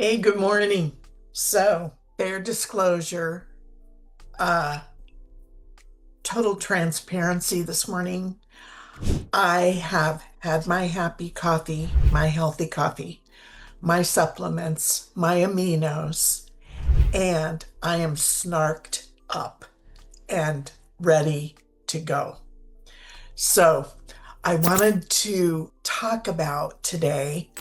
Hey, good morning. So, fair disclosure, uh, total transparency this morning. I have had my happy coffee, my healthy coffee, my supplements, my aminos, and I am snarked up and ready to go. So, I wanted to talk about today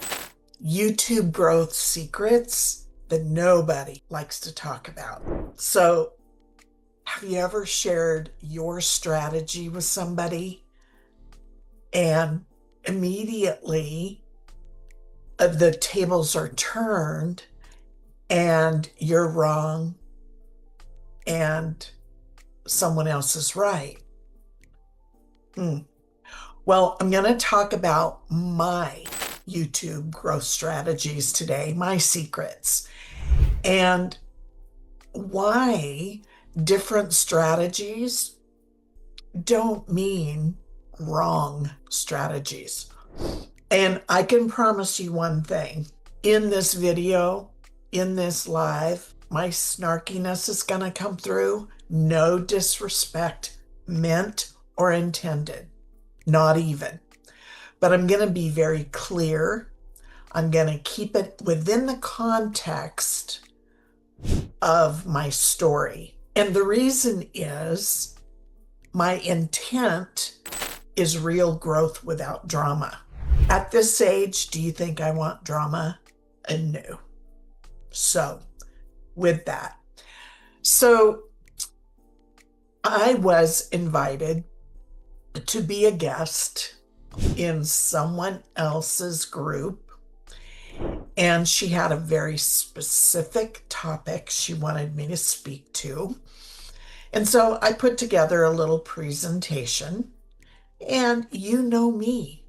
YouTube growth secrets that nobody likes to talk about. So, have you ever shared your strategy with somebody and immediately the tables are turned and you're wrong and someone else is right? Hmm. Well, I'm going to talk about my YouTube growth strategies today, my secrets, and why different strategies don't mean wrong strategies. And I can promise you one thing. In this video, in this live, my snarkiness is going to come through. No disrespect meant or intended, not even. But I'm going to be very clear. I'm going to keep it within the context of my story. And the reason is my intent is real growth without drama. At this age, do you think I want drama? No. So, with that, so I was invited to be a guest in someone else's group, and she had a very specific topic she wanted me to speak to. And so I put together a little presentation, and you know me.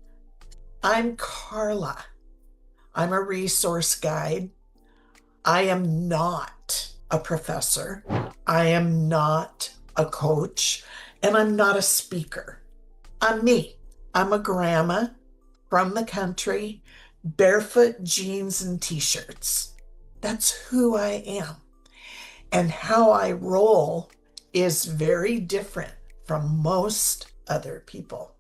I'm Carla. I'm a resource guide. I am not a professor. I am not a coach, and I'm not a speaker. I'm me. I'm a grandma from the country, barefoot jeans and t-shirts. That's who I am. And how I roll is very different from most other people.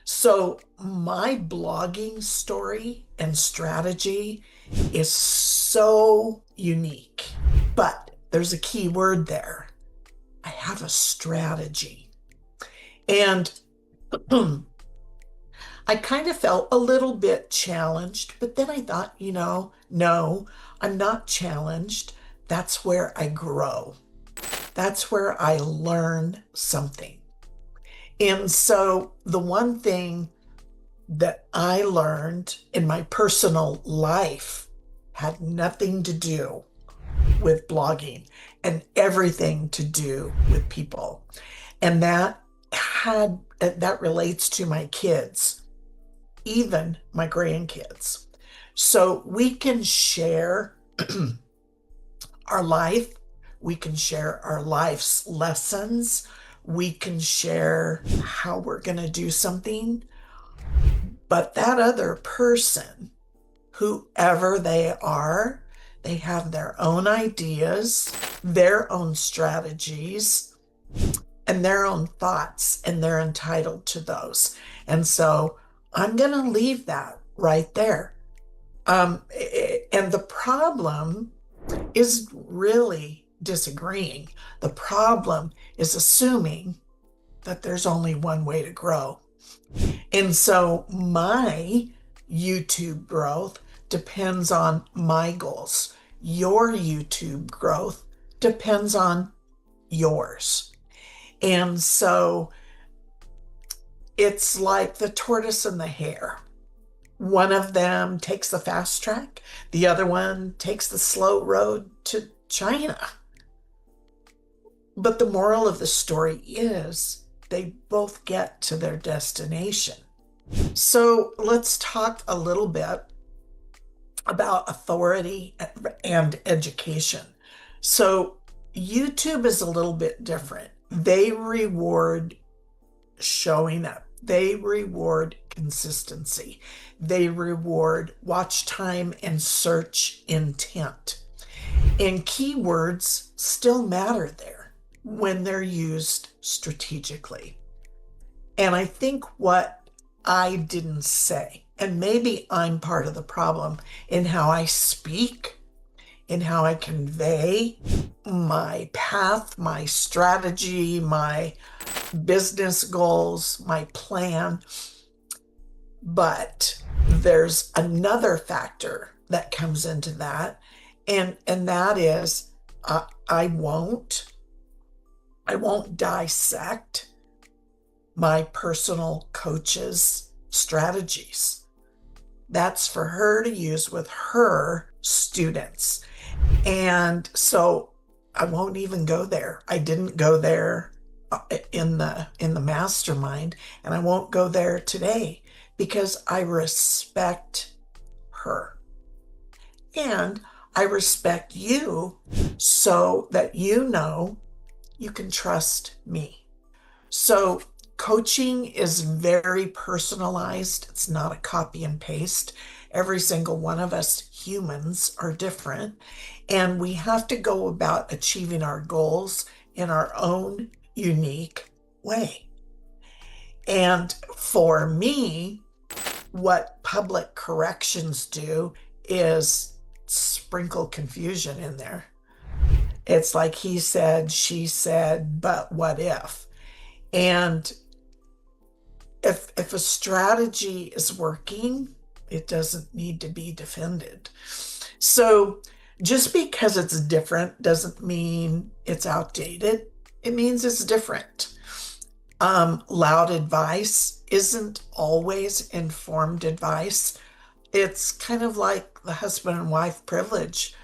So my blogging story and strategy is so unique, but there's a key word there. I have a strategy. And I kind of felt a little bit challenged, but then I thought, no, I'm not challenged. That's where I grow. That's where I learn something. And so the one thing that I learned in my personal life had nothing to do with blogging and everything to do with people. And that relates to my kids, even my grandkids. So we can share our life, we can share our life's lessons, we can share how we're going to do something, but that other person, whoever they are, they have their own ideas, their own strategies, and their own thoughts, and they're entitled to those. And so I'm going to leave that right there. And the problem is really disagreeing. The problem is assuming that there's only one way to grow. And so my YouTube growth depends on my goals. Your YouTube growth depends on yours. And so it's like the tortoise and the hare. One of them takes the fast track, the other one takes the slow road to China. But the moral of the story is they both get to their destination. So let's talk a little bit about authority and education. So YouTube is a little bit different. They reward showing up. They reward consistency. They reward watch time and search intent. And keywords still matter there when they're used strategically. And I think what I didn't say, and maybe I'm part of the problem in how I speak, in how I convey my path, my strategy, my business goals, my plan. But there's another factor that comes into that, and that is I won't dissect my personal coach's strategies. That's for her to use with her students. And so I won't even go there. I didn't go there in the mastermind, and I won't go there today because I respect her. And I respect you so that you know you can trust me. So coaching is very personalized. It's not a copy and paste. Every single one of us humans are different, and we have to go about achieving our goals in our own unique way. And for me, what public corrections do is sprinkle confusion in there. It's like he said, she said, but what if? And if a strategy is working, it doesn't need to be defended. So just because it's different doesn't mean it's outdated. It means it's different. Loud advice isn't always informed advice. It's kind of like the husband and wife privilege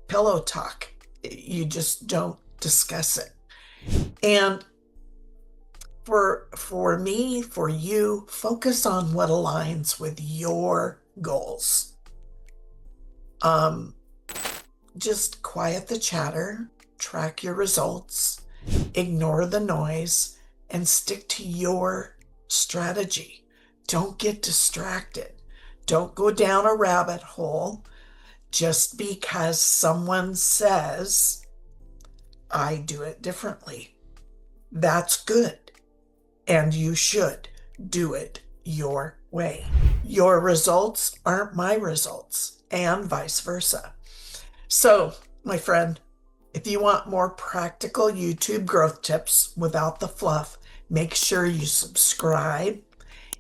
pillow talk. You just don't discuss it. And for me, for you, focus on what aligns with your goals. Just quiet the chatter, track your results, ignore the noise, and stick to your strategy. Don't get distracted. Don't go down a rabbit hole just because someone says, I do it differently. That's good. And you should do it your way. Your results aren't my results, and vice versa. So, my friend, if you want more practical YouTube growth tips without the fluff, make sure you subscribe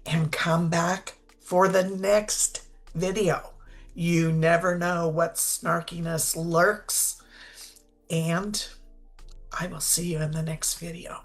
and come back for the next video. You never know what snarkiness lurks, and I will see you in the next video.